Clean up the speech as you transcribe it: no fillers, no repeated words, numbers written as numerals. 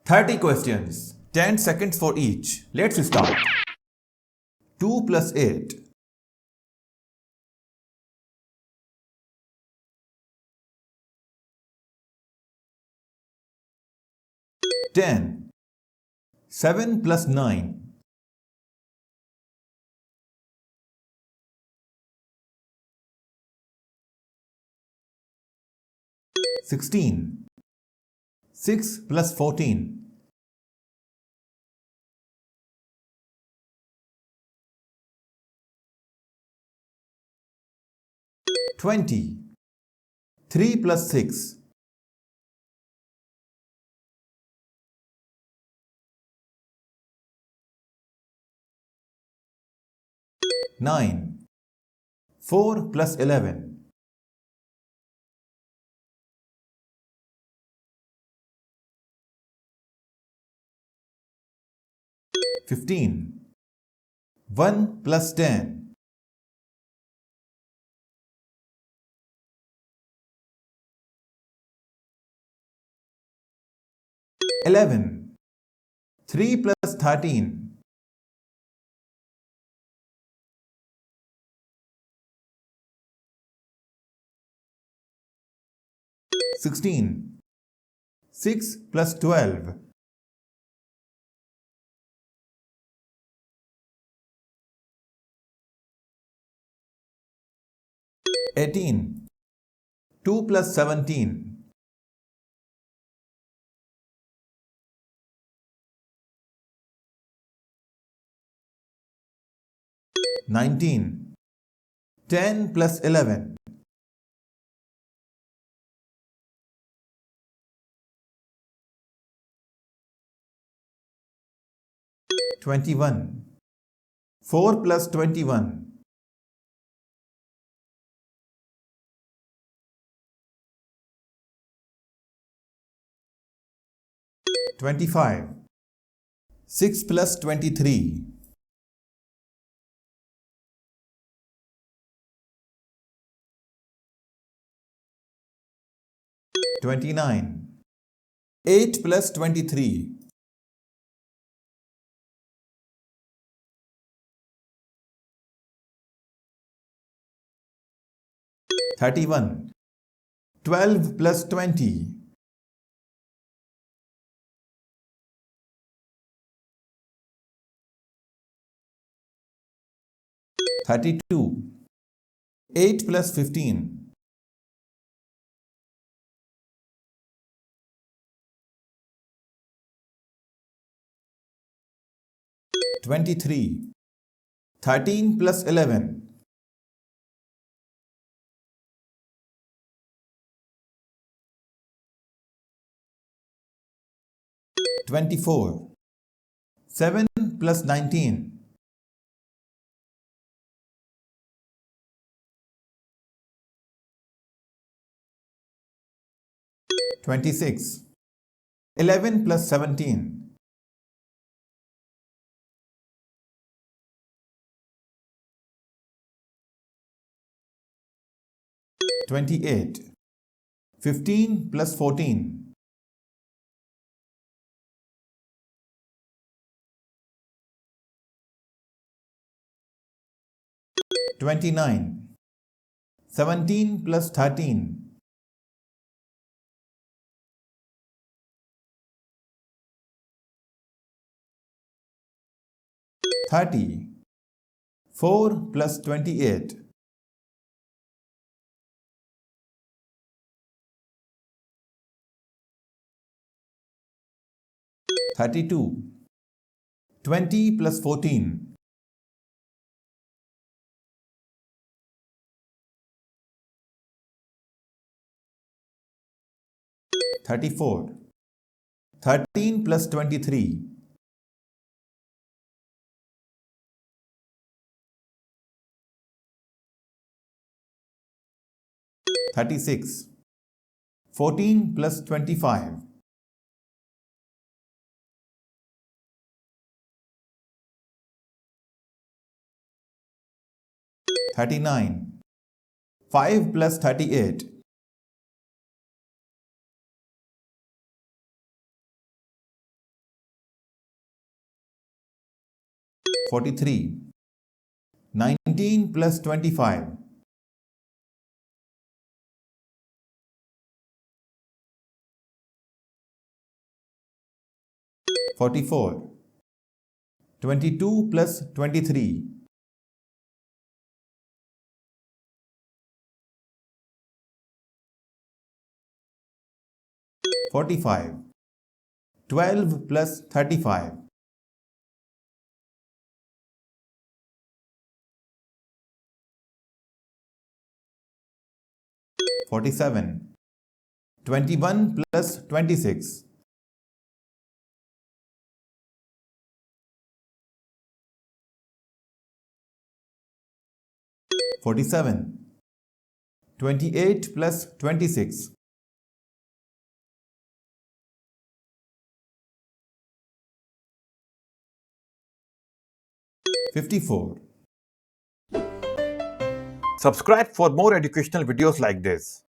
30 questions, 10 seconds for each. Let's start. 2 plus 8. 10. 7 plus 9. 16. 6 plus 14. 20. 3 plus 6. 9. 4 plus 11. 15. 1 plus 10. 11. 3 plus 13. 16. 6 plus 12. 18. 2 plus 17. 19. 10 plus 11. 21. 4 plus 21. 25. 6 plus 23. 29. 8 plus 23. 31. 12 plus 20. 32. 8 plus 15. 23. 13 plus 11. 24. 7 plus 19. 26. 11 plus 17. 28. 15 plus 14. 29. 17 plus 13. 30. 4 plus 28. 32. 20 plus 14. 34. 13 plus 23. 36. 14 plus 25. 39. 5 plus 38. 43. 19 plus 25. 44. 22 plus 23. 45. 12 plus 35. 47. 21 plus 26. 47. 28 plus 26. 54. Subscribe for more educational videos like this.